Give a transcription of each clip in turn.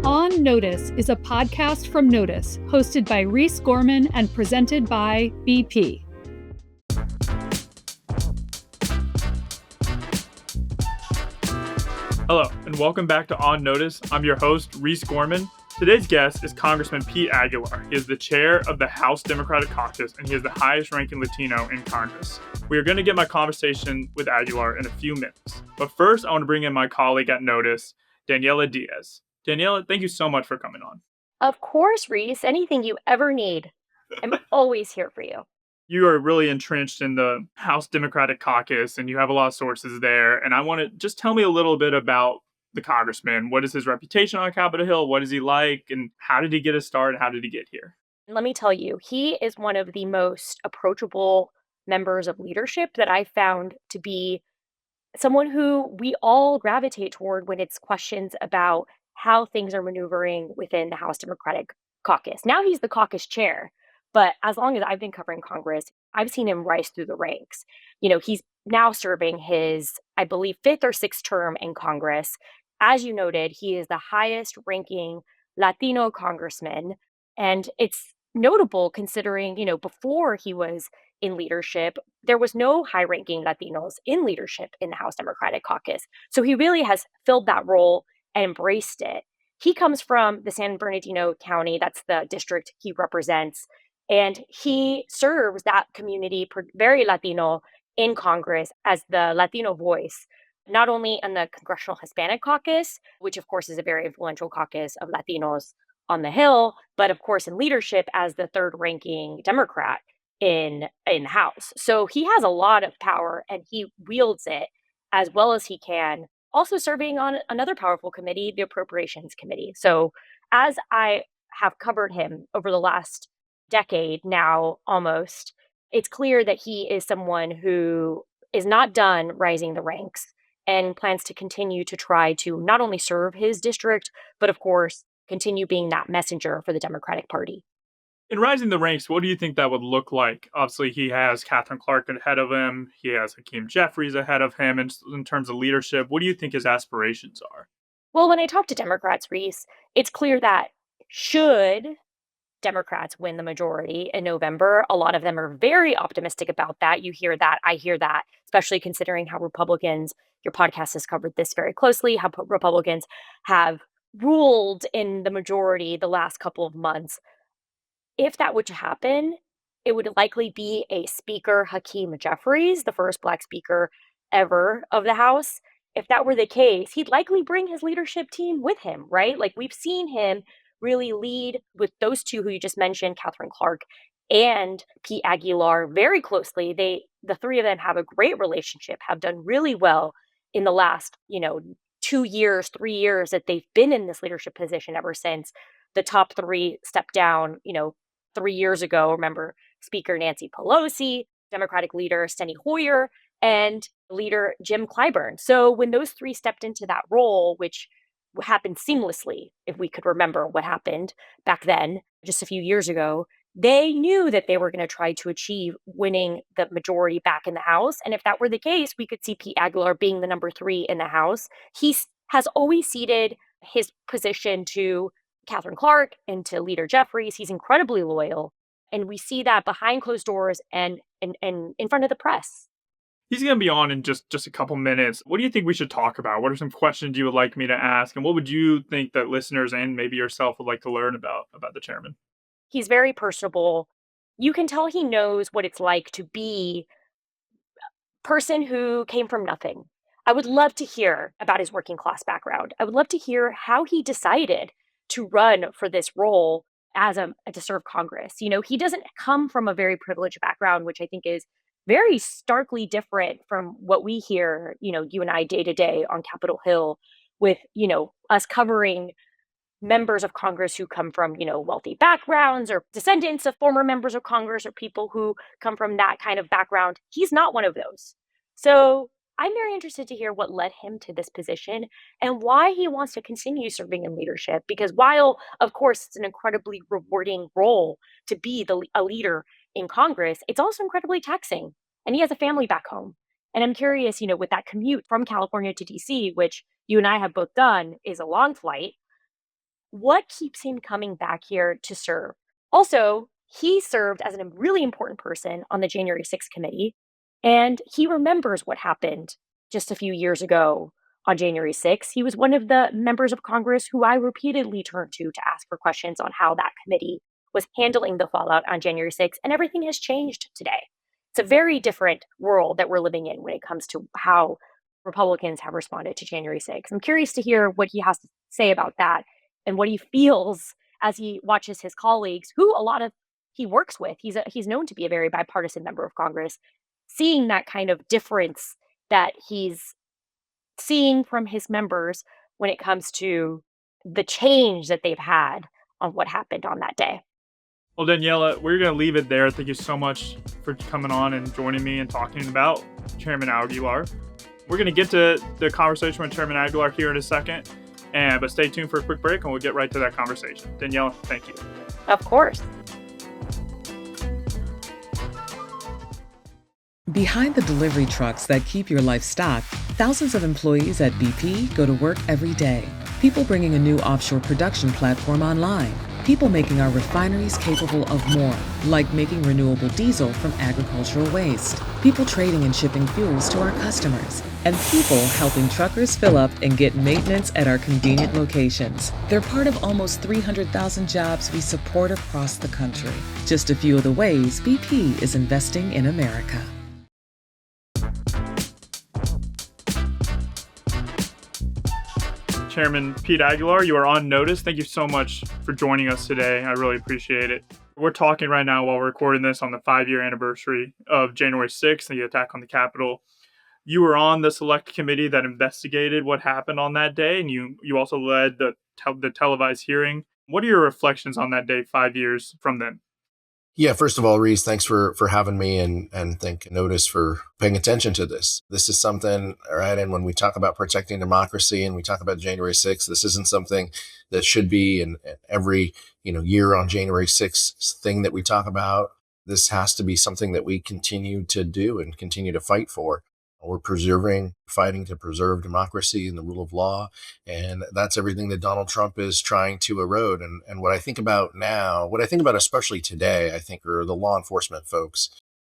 On Notice is a podcast from Notice, hosted by Reese Gorman and presented by BP. Hello, and welcome back to On Notice. I'm your host, Reese Gorman. Today's guest is Congressman Pete Aguilar. He is the chair of the House Democratic Caucus, and he is the highest-ranking Latino in Congress. We are going to get my conversation with Aguilar in a few minutes. But first, I want to bring in my colleague at Notice, Daniela Diaz. Daniela, thank you so much for coming on. Of course, Reese. Anything you ever need, I'm always here for you. You are really entrenched in the House Democratic Caucus, and you have a lot of sources there. And I want to just tell me a little bit about the congressman. What is his reputation on Capitol Hill? What is he like? And how did he get his start? And how did he get here? Let me tell you, he is one of the most approachable members of leadership that I found to be someone who we all gravitate toward when it's questions about how things are maneuvering within the House Democratic Caucus. Now he's the caucus chair, but as long as I've been covering Congress, I've seen him rise through the ranks. He's now serving his, I believe, fifth or sixth term in Congress. As you noted, he is the highest ranking Latino congressman. And it's notable considering, before he was in leadership, there was no high ranking Latinos in leadership in the House Democratic Caucus. So he really has filled that role and embraced it. He comes from the San Bernardino County, that's the district he represents, and he serves that community, very Latino, in Congress as the Latino voice, not only in the Congressional Hispanic Caucus, which of course is a very influential caucus of Latinos on the Hill, but of course in leadership as the third ranking Democrat in the House. So he has a lot of power and he wields it as well as he can. Also serving on another powerful committee, the Appropriations Committee. So as I have covered him over the last decade now almost, it's clear that he is someone who is not done rising the ranks and plans to continue to try to not only serve his district, but of course, continue being that messenger for the Democratic Party. In rising the ranks, what do you think that would look like? Obviously, he has Catherine Clark ahead of him. He has Hakeem Jeffries ahead of him in terms of leadership. What do you think his aspirations are? Well, when I talk to Democrats, Reese, it's clear that should Democrats win the majority in November, a lot of them are very optimistic about that. You hear that. I hear that, especially considering how Republicans, your podcast has covered this very closely, how Republicans have ruled in the majority the last couple of months. If that were to happen, it would likely be a Speaker Hakeem Jeffries, the first Black Speaker ever of the House. If that were the case, he'd likely bring his leadership team with him, right? Like we've seen him really lead with those two who you just mentioned, Catherine Clark and Pete Aguilar, very closely. The three of them have a great relationship, have done really well in the last, 2 years, 3 years that they've been in this leadership position ever since the top three stepped down, 3 years ago. Remember Speaker Nancy Pelosi, Democratic leader Steny Hoyer, and leader Jim Clyburn. So when those three stepped into that role, which happened seamlessly, if we could remember what happened back then, just a few years ago, they knew that they were going to try to achieve winning the majority back in the House. And if that were the case, we could see Pete Aguilar being the number 3 in the House. He has always ceded his position to Catherine Clark and to Leader Jeffries. He's incredibly loyal. And we see that behind closed doors and in front of the press. He's going to be on in just a couple minutes. What do you think we should talk about? What are some questions you would like me to ask? And what would you think that listeners and maybe yourself would like to learn about the chairman? He's very personable. You can tell he knows what it's like to be a person who came from nothing. I would love to hear about his working class background. I would love to hear how he decided to run for this role to serve Congress. He doesn't come from a very privileged background, which I think is very starkly different from what we hear, you and I day to day on Capitol Hill with, us covering members of Congress who come from, wealthy backgrounds or descendants of former members of Congress or people who come from that kind of background. He's not one of those. So I'm very interested to hear what led him to this position and why he wants to continue serving in leadership. Because while, of course, it's an incredibly rewarding role to be a leader in Congress, it's also incredibly taxing. And he has a family back home. And I'm curious, with that commute from California to DC, which you and I have both done, is a long flight. what keeps him coming back here to serve? Also, he served as a really important person on the January 6th committee, and he remembers what happened just a few years ago on January 6th. He was one of the members of Congress who I repeatedly turned to ask for questions on how that committee was handling the fallout on January 6th, and everything has changed today. It's a very different world that we're living in when it comes to how Republicans have responded to January 6th. I'm curious to hear what he has to say about that and what he feels as he watches his colleagues, who a lot of he works with. He's known to be a very bipartisan member of Congress, seeing that kind of difference that he's seeing from his members when it comes to the change that they've had on what happened on that day. Well, Daniela, we're going to leave it there. Thank you so much for coming on and joining me and talking about Chairman Aguilar. We're going to get to the conversation with Chairman Aguilar here in a second, but stay tuned for a quick break and we'll get right to that conversation. Daniela, thank you. Of course. Behind the delivery trucks that keep your life stocked, thousands of employees at BP go to work every day. People bringing a new offshore production platform online. People making our refineries capable of more, like making renewable diesel from agricultural waste. People trading and shipping fuels to our customers. And people helping truckers fill up and get maintenance at our convenient locations. They're part of almost 300,000 jobs we support across the country. Just a few of the ways BP is investing in America. Chairman Pete Aguilar, you are on notice. Thank you so much for joining us today. I really appreciate it. We're talking right now while we're recording this on the 5-year anniversary of January 6th, the attack on the Capitol. You were on the select committee that investigated what happened on that day, and you also led the televised hearing. What are your reflections on that day 5 years from then? Yeah, first of all, Reese, thanks for having me and thank NOTUS for paying attention to this. This is something, all right, and when we talk about protecting democracy and we talk about January 6th, this isn't something that should be in every year on January 6th thing that we talk about. This has to be something that we continue to do and continue to fight for. We're fighting to preserve democracy and the rule of law. And that's everything that Donald Trump is trying to erode. And what I think about now, what I think about especially today, I think are the law enforcement folks,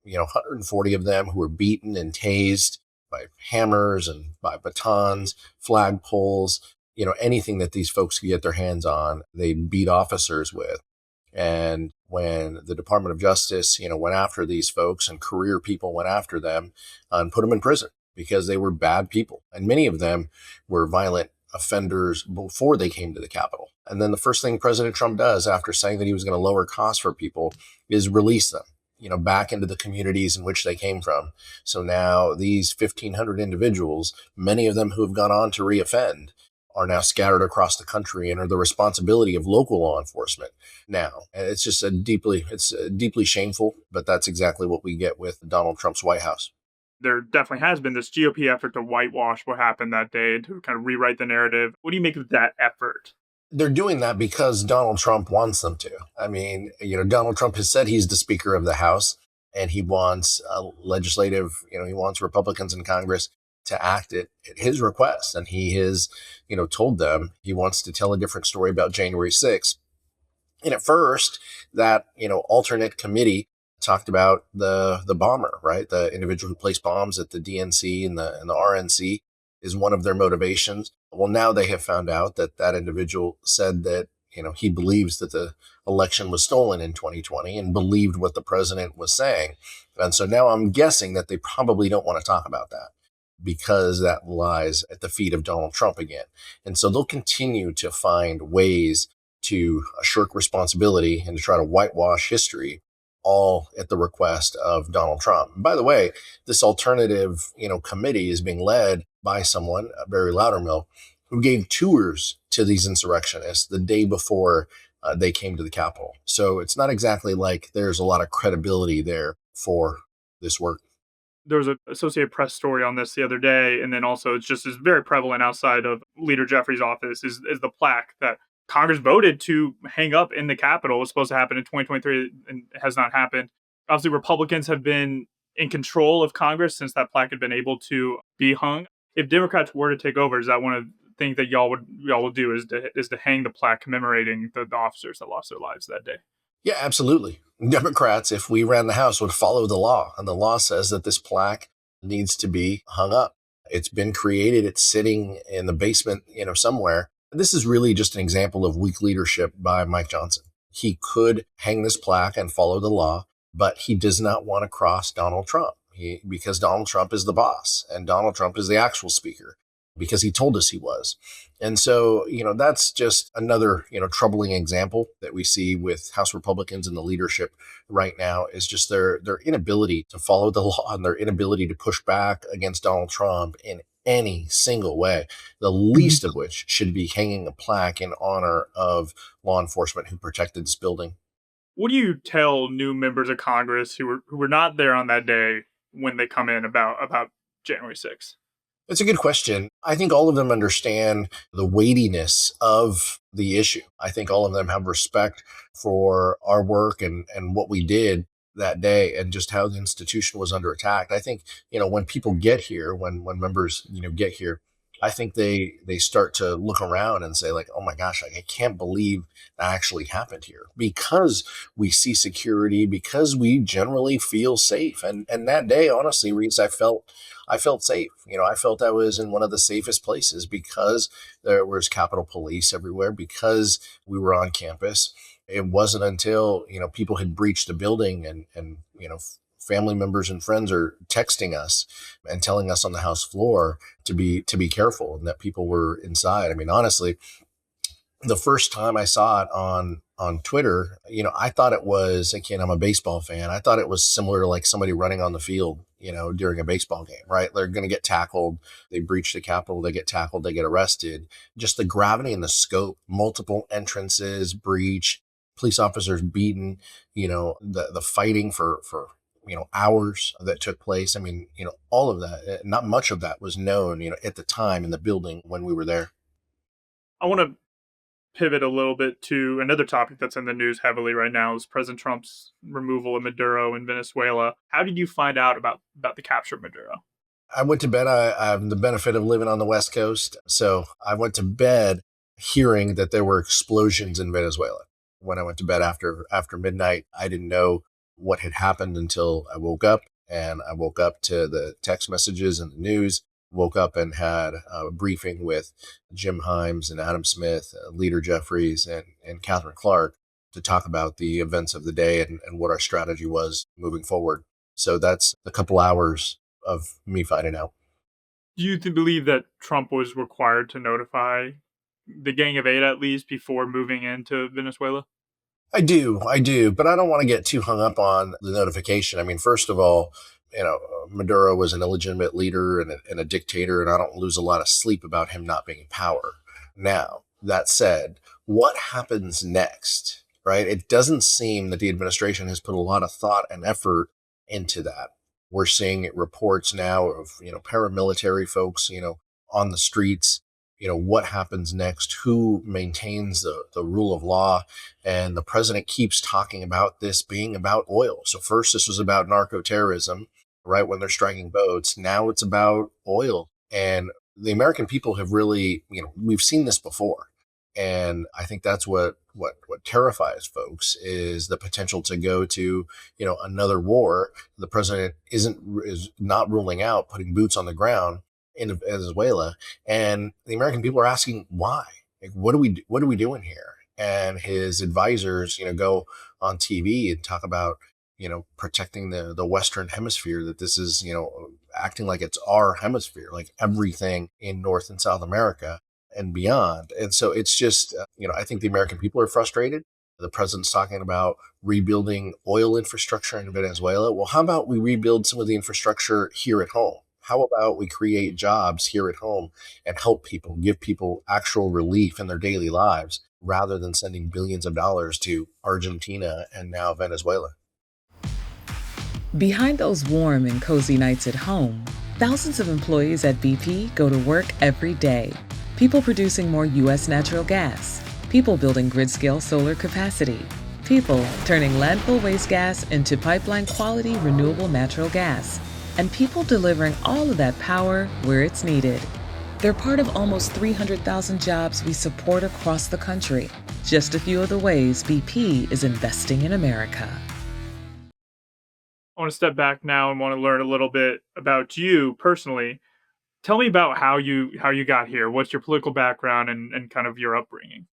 140 of them who were beaten and tased by hammers and by batons, flagpoles, anything that these folks could get their hands on, they beat officers with. And when the Department of Justice, went after these folks and career people went after them and put them in prison because they were bad people. And many of them were violent offenders before they came to the Capitol. And then the first thing President Trump does after saying that he was going to lower costs for people is release them, back into the communities in which they came from. So now these 1,500 individuals, many of them who have gone on to reoffend, are now scattered across the country and are the responsibility of local law enforcement now. And it's just deeply shameful, but that's exactly what we get with Donald Trump's White House. There definitely has been this GOP effort to whitewash what happened that day, to kind of rewrite the narrative. What do you make of that effort? They're doing that because Donald Trump wants them to. I mean, Donald Trump has said he's the Speaker of the House and he wants he wants Republicans in Congress to act at his request. And he has, told them he wants to tell a different story about January 6th. And at first, that, alternate committee talked about the bomber, right? The individual who placed bombs at the DNC and the RNC is one of their motivations. Well, now they have found out that individual said that, he believes that the election was stolen in 2020 and believed what the president was saying. And so now I'm guessing that they probably don't want to talk about that, because that lies at the feet of Donald Trump again. And so they'll continue to find ways to shirk responsibility and to try to whitewash history, all at the request of Donald Trump. And by the way, this alternative, committee is being led by someone, Barry Loudermilk, who gave tours to these insurrectionists the day before they came to the Capitol. So it's not exactly like there's a lot of credibility there for this work. There was an Associated Press story on this the other day, and then also it's very prevalent outside of Leader Jeffrey's office is the plaque that Congress voted to hang up in the Capitol. It was supposed to happen in 2023 and it has not happened. Obviously, Republicans have been in control of Congress since that plaque had been able to be hung. If Democrats were to take over, is that one of thing that y'all will do is to hang the plaque commemorating the officers that lost their lives that day. Yeah, absolutely. Democrats, if we ran the House, would follow the law. And the law says that this plaque needs to be hung up. It's been created. It's sitting in the basement, somewhere. This is really just an example of weak leadership by Mike Johnson. He could hang this plaque and follow the law, but he does not want to cross Donald Trump because Donald Trump is the boss and Donald Trump is the actual speaker because he told us he was. And so, that's just another, troubling example that we see with House Republicans and the leadership right now is just their inability to follow the law and their inability to push back against Donald Trump in any single way, the least of which should be hanging a plaque in honor of law enforcement who protected this building. What do you tell new members of Congress who were not there on that day when they come in about January 6th? It's a good question. I think all of them understand the weightiness of the issue. I think all of them have respect for our work and what we did that day and just how the institution was under attack. I think, when people get here, when members, get here, I think they start to look around and say like, oh my gosh, I can't believe that actually happened here because we see security, because we generally feel safe. And that day, honestly, Reese, I felt safe. I felt I was in one of the safest places because there was Capitol Police everywhere, because we were on campus. It wasn't until, people had breached the building and family members and friends are texting us and telling us on the House floor to be careful and that people were inside. I mean, honestly, the first time I saw it on Twitter, I thought it was, again, I'm a baseball fan. I thought it was similar to like somebody running on the field, during a baseball game, right? They're going to get tackled. They breach the Capitol. They get tackled. They get arrested. Just the gravity and the scope, multiple entrances, breach, police officers beaten, the fighting for hours that took place. I mean, all of that, not much of that was known, at the time in the building when we were there. I want to pivot a little bit to another topic that's in the news heavily right now is President Trump's removal of Maduro in Venezuela. How did you find out about the capture of Maduro? I went to bed. I have the benefit of living on the West Coast. So I went to bed hearing that there were explosions in Venezuela. When I went to bed after midnight, I didn't know what had happened until I woke up, and I woke up to the text messages and the news, woke up and had a briefing with Jim Himes and Adam Smith, Leader Jeffries and Catherine Clark to talk about the events of the day and what our strategy was moving forward. So that's a couple hours of me finding out. Do you believe that Trump was required to notify the Gang of Eight at least before moving into Venezuela? I do, but I don't want to get too hung up on the notification. I mean, first of all, Maduro was an illegitimate leader and a dictator, and I don't lose a lot of sleep about him not being in power. Now, that said, what happens next, right? It doesn't seem that the administration has put a lot of thought and effort into that. We're seeing reports now of, paramilitary folks, on the streets. What happens next? Who maintains the rule of law? And the president keeps talking about this being about oil. So first this was about narco-terrorism, right? When they're striking boats. Now it's about oil. And the American people have really, we've seen this before. And I think that's what terrifies folks is the potential to go to, another war. The president is not ruling out putting boots on the ground in Venezuela, and the American people are asking why. Like, what are we doing here? And his advisors, go on TV and talk about, protecting the Western Hemisphere. That this is, acting like it's our hemisphere, like everything in North and South America and beyond. And so it's just, I think the American people are frustrated. The president's talking about rebuilding oil infrastructure in Venezuela. Well, how about we rebuild some of the infrastructure here at home? How about we create jobs here at home and help people, give people actual relief in their daily lives rather than sending billions of dollars to Argentina and now Venezuela? Behind those warm and cozy nights at home, thousands of employees at BP go to work every day. People producing more U.S. natural gas, people building grid-scale solar capacity, people turning landfill waste gas into pipeline-quality renewable natural gas, and people delivering all of that power where it's needed. They're part of almost 300,000 jobs we support across the country. Just a few of the ways BP is investing in America. I want to step back now and want to learn a little bit about you personally. Tell me about how you got here. What's your political background and kind of your upbringing?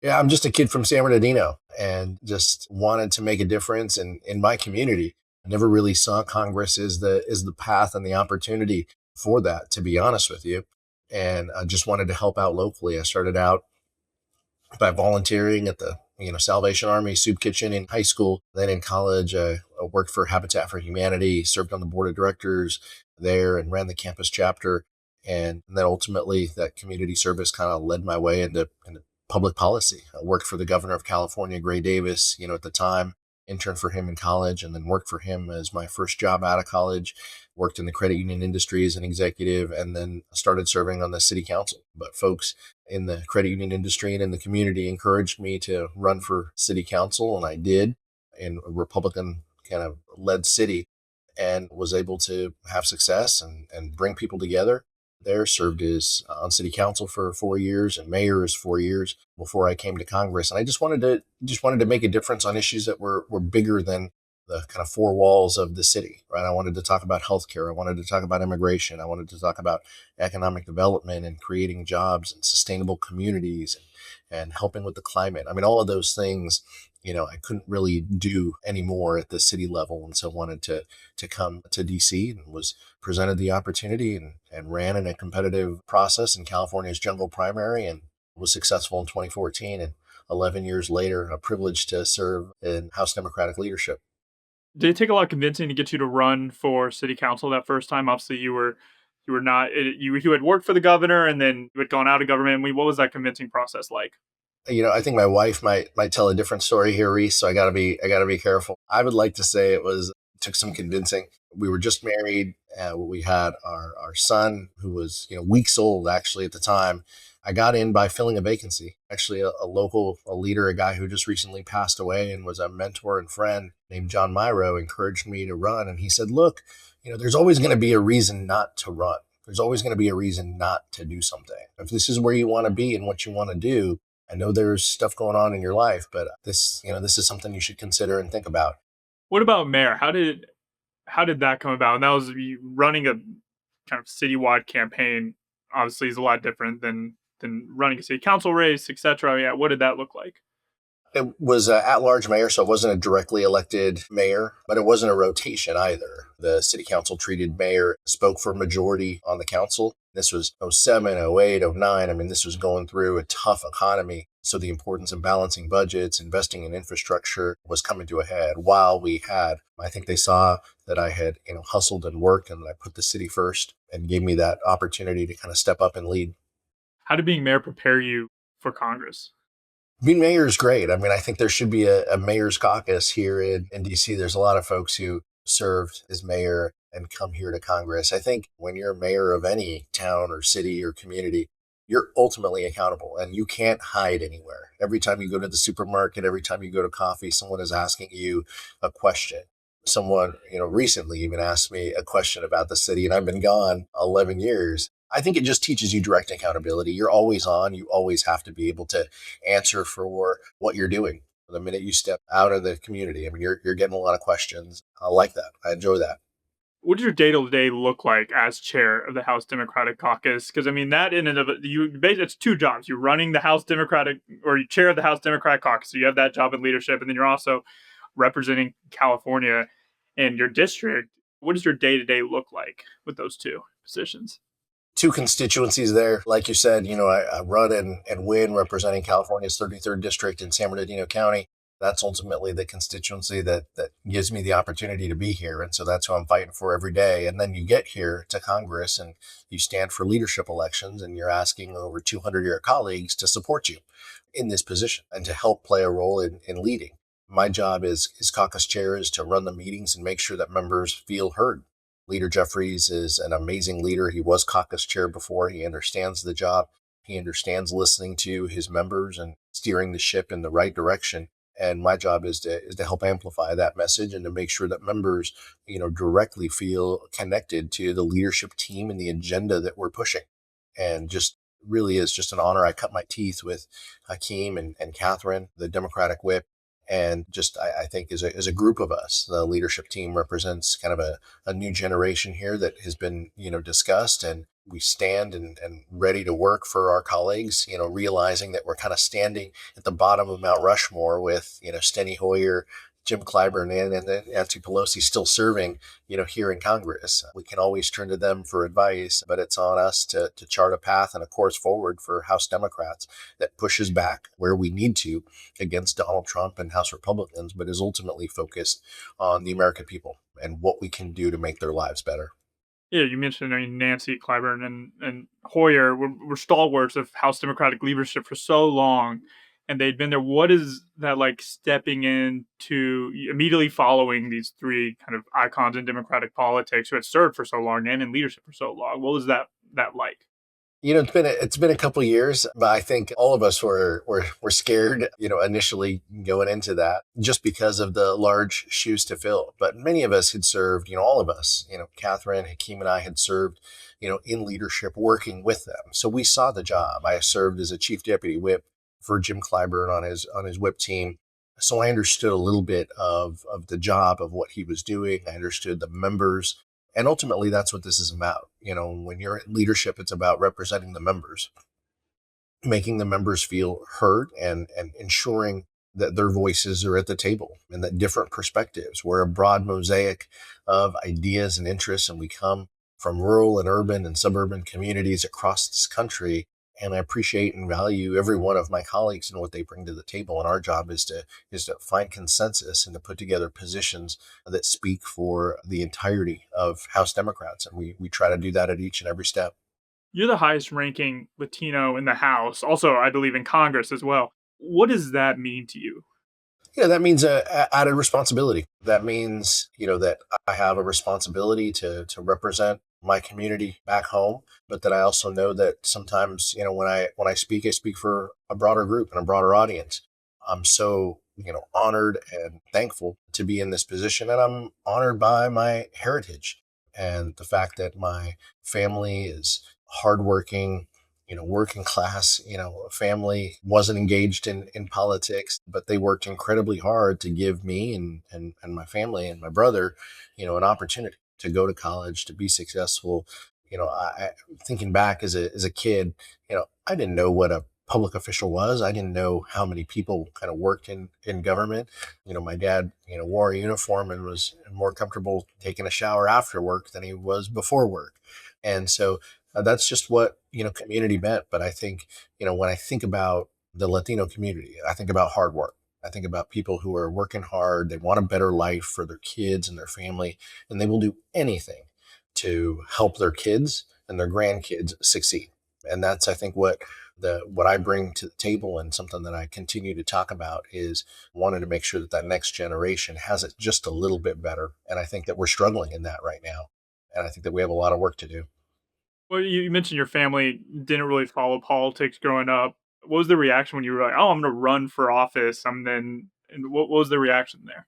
Yeah, I'm just a kid from San Bernardino and just wanted to make a difference in my community. I never really saw Congress as the path and the opportunity for that, to be honest with you. And I just wanted to help out locally. I started out by volunteering at the Salvation Army soup kitchen in high school. Then in college, I worked for Habitat for Humanity, served on the board of directors there, and ran the campus chapter. And then ultimately, that community service kind of led my way into public policy. I worked for the governor of California, Gray Davis, at the time, interned for him in college, and then worked for him as my first job out of college. Worked in the credit union industry as an executive, and then started serving on the city council. But folks in the credit union industry and in the community encouraged me to run for city council, and I did in a Republican kind of led city, and was able to have success and bring people together. There served as on city council for 4 years and mayor is 4 years before I came to Congress. And I just wanted to make a difference on issues that were bigger than the kind of four walls of the city, right? I wanted to talk about healthcare. I wanted to talk about immigration. I wanted to talk about economic development and creating jobs and sustainable communities and helping with the climate. I mean, all of those things, I couldn't really do anymore at the city level. And so wanted to come to DC and was presented the opportunity and ran in a competitive process in California's jungle primary and was successful in 2014. And 11 years later, a privilege to serve in House Democratic leadership. Did it take a lot of convincing to get you to run for city council that first time? Obviously, you were not you had worked for the governor and then you had gone out of government. What was that convincing process like? I think my wife might tell a different story here, Reese. So I gotta be careful. I would like to say took some convincing. We were just married. We had our son, who was weeks old actually at the time. I got in by filling a vacancy. Actually, a local leader, a guy who just recently passed away and was a mentor and friend named John Myro, encouraged me to run. And he said, "Look, there's always going to be a reason not to run. There's always going to be a reason not to do something. If this is where you want to be and what you want to do, I know there's stuff going on in your life, but this is something you should consider and think about." What about mayor? How did that come about? And that was you running a kind of citywide campaign. Obviously, is a lot different than running a city council race, etc. Yeah, what did that look like? It was at-large mayor, so it wasn't a directly elected mayor, but it wasn't a rotation either. The city council treated mayor, spoke for majority on the council. This was '07, '08, '09. I mean, this was going through a tough economy. So the importance of balancing budgets, investing in infrastructure was coming to a head while I think they saw that I had, hustled and worked and I put the city first and gave me that opportunity to kind of step up and lead. How did being mayor prepare you for Congress? Being mayor is great. I mean, I think there should be a mayor's caucus here in DC. There's a lot of folks who served as mayor and come here to Congress. I think when you're mayor of any town or city or community, you're ultimately accountable and you can't hide anywhere. Every time you go to the supermarket, every time you go to coffee, someone is asking you a question. Someone, recently even asked me a question about the city, and I've been gone 11 years. I think it just teaches you direct accountability. You're always on. You always have to be able to answer for what you're doing. The minute you step out of the community, I mean, you're getting a lot of questions. I like that. I enjoy that. What does your day-to-day look like as chair of the House Democratic Caucus? Because, I mean, that in and of it, it's two jobs. You're running the House Democratic, or you chair of the House Democratic Caucus. So you have that job in leadership, and then you're also representing California in your district. What does your day-to-day look like with those two positions? Two constituencies there. Like you said, I run and win representing California's 33rd district in San Bernardino County. That's ultimately the constituency that gives me the opportunity to be here. And so that's who I'm fighting for every day. And then you get here to Congress and you stand for leadership elections and you're asking over 200 of your colleagues to support you in this position and to help play a role in leading. My job as caucus chair is to run the meetings and make sure that members feel heard. Leader Jeffries is an amazing leader. He was caucus chair before. He understands the job. He understands listening to his members and steering the ship in the right direction. And my job is to help amplify that message and to make sure that members, directly feel connected to the leadership team and the agenda that we're pushing. and just really is just an honor. I cut my teeth with Hakeem and Catherine, the Democratic whip. And just, I think as a group of us, the leadership team represents kind of a new generation here that has been, discussed. And we stand and ready to work for our colleagues, realizing that we're kind of standing at the bottom of Mount Rushmore with, Steny Hoyer, Jim Clyburn, and then Nancy Pelosi still serving, here in Congress. We can always turn to them for advice, but it's on us to chart a path and a course forward for House Democrats that pushes back where we need to against Donald Trump and House Republicans, but is ultimately focused on the American people and what we can do to make their lives better. Yeah, you mentioned Nancy Clyburn and Hoyer were stalwarts of House Democratic leadership for so long, and they'd been there. What is that like stepping into immediately following these three kind of icons in Democratic politics who had served for so long and in leadership for so long? What was that like? It's been a couple of years, but I think all of us were scared, initially going into that just because of the large shoes to fill. But many of us had served, all of us, Catherine, Hakeem, and I had served, in leadership, working with them. So we saw the job. I served as a chief deputy whip for Jim Clyburn on his whip team. So I understood a little bit of the job of what he was doing. I understood the members. And ultimately, that's what this is about. When you're in leadership, it's about representing the members, making the members feel heard and ensuring that their voices are at the table and that different perspectives. We're a broad mosaic of ideas and interests, and we come from rural and urban and suburban communities across this country. And I appreciate and value every one of my colleagues and what they bring to the table. And our job is to find consensus and to put together positions that speak for the entirety of House Democrats. And we try to do that at each and every step. You're the highest ranking Latino in the House, also, I believe, in Congress as well. What does that mean to you? That means added responsibility. That means, that I have a responsibility to represent my community back home, but that I also know that sometimes, when I speak for a broader group and a broader audience. I'm so, honored and thankful to be in this position. And I'm honored by my heritage and the fact that my family is hardworking, working class, family, wasn't engaged in politics, but they worked incredibly hard to give me and my family and my brother, an opportunity to go to college, to be successful. I thinking back as a kid, I didn't know what a public official was. I didn't know how many people kind of worked in government. My dad, wore a uniform and was more comfortable taking a shower after work than he was before work. And so that's just what, community meant. But I think, when I think about the Latino community, I think about hard work. I think about people who are working hard. They want a better life for their kids and their family, and they will do anything to help their kids and their grandkids succeed. And that's, I think, what I bring to the table, and something that I continue to talk about is wanting to make sure that next generation has it just a little bit better. And I think that we're struggling in that right now. And I think that we have a lot of work to do. Well, you mentioned your family didn't really follow politics growing up. What was the reaction when you were like, "Oh, I'm going to run for office"? And what was the reaction there?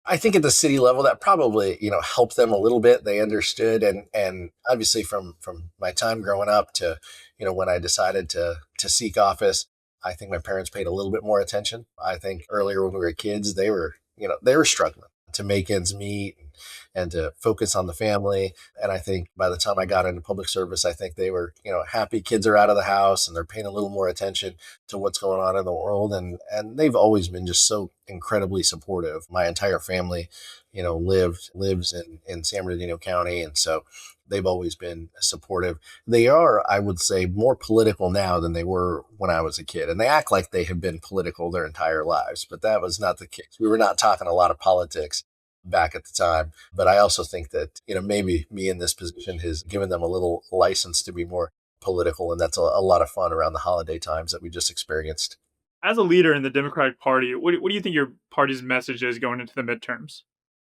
I think at the city level that probably, helped them a little bit. They understood. And obviously from my time growing up to, when I decided to seek office, I think my parents paid a little bit more attention. I think earlier when we were kids, they were struggling to make ends meet and to focus on the family. And I think by the time I got into public service, I think they were, happy kids are out of the house and they're paying a little more attention to what's going on in the world. And they've always been just so incredibly supportive. My entire family, lives in San Bernardino County. And so they've always been supportive. They are, I would say, more political now than they were when I was a kid. And they act like they have been political their entire lives, but that was not the case. We were not talking a lot of politics back at the time. But I also think that, maybe me in this position has given them a little license to be more political. And that's a lot of fun around the holiday times that we just experienced. As a leader in the Democratic Party, what do you think your party's message is going into the midterms?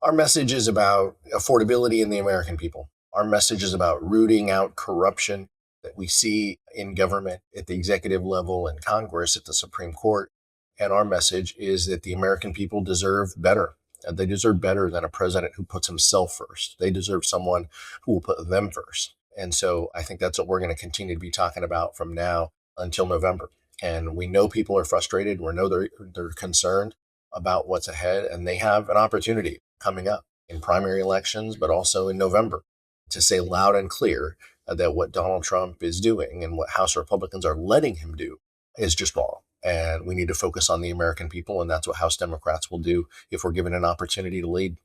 Our message is about affordability in the American people. Our message is about rooting out corruption that we see in government at the executive level and Congress at the Supreme Court. And our message is that the American people deserve better. They deserve better than a president who puts himself first. They deserve someone who will put them first. And so I think that's what we're going to continue to be talking about from now until November. And we know people are frustrated. We know they're concerned about what's ahead, and they have an opportunity coming up in primary elections, but also in November, to say loud and clear that what Donald Trump is doing and what House Republicans are letting him do is just wrong. And we need to focus on the American people, and that's what House Democrats will do if we're given an opportunity to lead.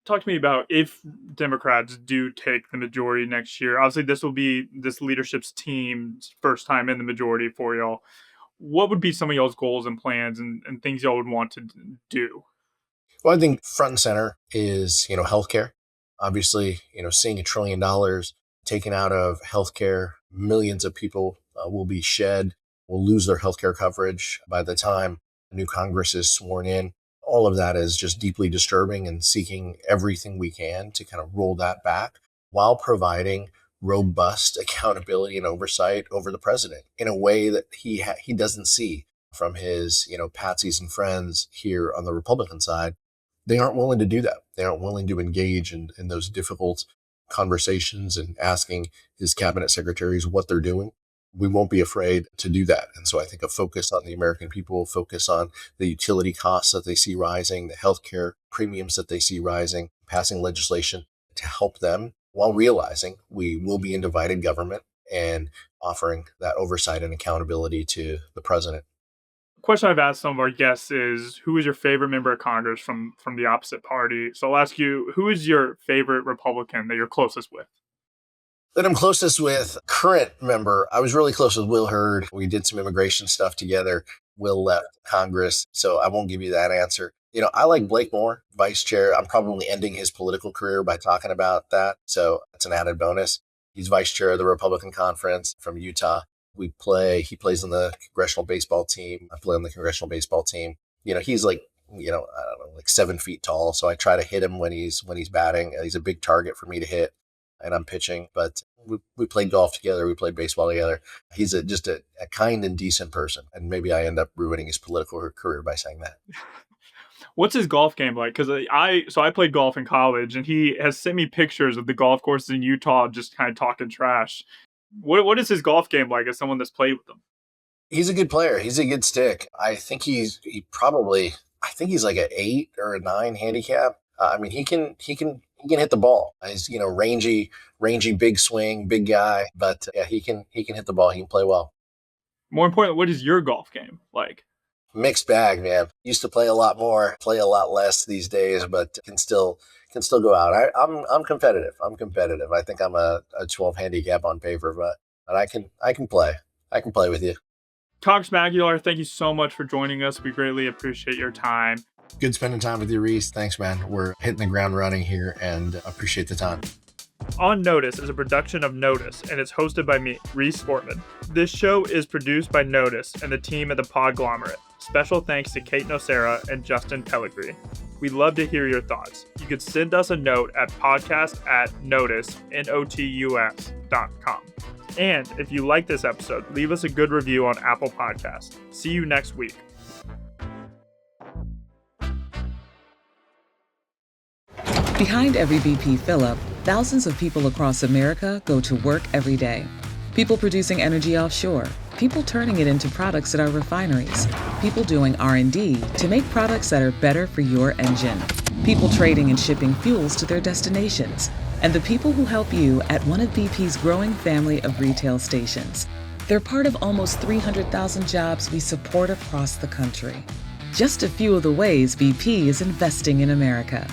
Talk to me about if Democrats do take the majority next year. Obviously, this will be this leadership's team's first time in the majority for y'all. What would be some of y'all's goals and plans and things y'all would want to do? Well, I think front and center is, healthcare. Obviously, seeing $1 trillion taken out of healthcare, millions of people will be shed, will lose their healthcare coverage by the time the new Congress is sworn in. All of that is just deeply disturbing, and seeking everything we can to kind of roll that back while providing robust accountability and oversight over the president in a way that he doesn't see from his, patsies and friends here on the Republican side. They aren't willing to do that. They aren't willing to engage in those difficult conversations and asking his cabinet secretaries what they're doing. We won't be afraid to do that. And so I think a focus on the American people, focus on the utility costs that they see rising, the healthcare premiums that they see rising, passing legislation to help them while realizing we will be in divided government, and offering that oversight and accountability to the president. Question I've asked some of our guests is, who is your favorite member of Congress from the opposite party? So I'll ask you, who is your favorite Republican that you're closest with? That I'm closest with, current member, I was really close with Will Hurd. We did some immigration stuff together. Will left Congress, so I won't give you that answer. I like Blake Moore, vice chair. I'm probably ending his political career by talking about that, so it's an added bonus. He's vice chair of the Republican Conference from Utah. He plays on the congressional baseball team. I play on the congressional baseball team. He's like, I don't know, like 7 feet tall. So I try to hit him when he's batting. He's a big target for me to hit, and I'm pitching. But we played golf together. We played baseball together. He's just a kind and decent person. And maybe I end up ruining his political career by saying that. What's his golf game like? Because I played golf in college, and he has sent me pictures of the golf courses in Utah just kind of talking trash. What is his golf game like as someone that's played with him? He's a good player. He's a good stick. I think he's like an 8 or a 9 handicap. He can hit the ball. He's, rangy, big swing, big guy, but yeah, he can hit the ball. He can play well. More importantly, what is your golf game like? Mixed bag, man. Used to play a lot more, play a lot less these days, but can still go out. I'm competitive. I think I'm a 12 handicap on paper, but I can play. I can play with you. Congressman Aguilar, thank you so much for joining us. We greatly appreciate your time. Good spending time with you, Reese. Thanks, man. We're hitting the ground running here, and appreciate the time. On Notice is a production of Notice, and it's hosted by me, Reese Gorman. This show is produced by Notice and the team at the Podglomerate. Special thanks to Kate Nocera and Justin Pellegrini. We'd love to hear your thoughts. You could send us a note at podcast@notus.com. And if you like this episode, leave us a good review on Apple Podcasts. See you next week. Behind every BP fill-up, thousands of people across America go to work every day. People producing energy offshore, people turning it into products at our refineries, people doing R&D to make products that are better for your engine, people trading and shipping fuels to their destinations, and the people who help you at one of BP's growing family of retail stations. They're part of almost 300,000 jobs we support across the country. Just a few of the ways BP is investing in America.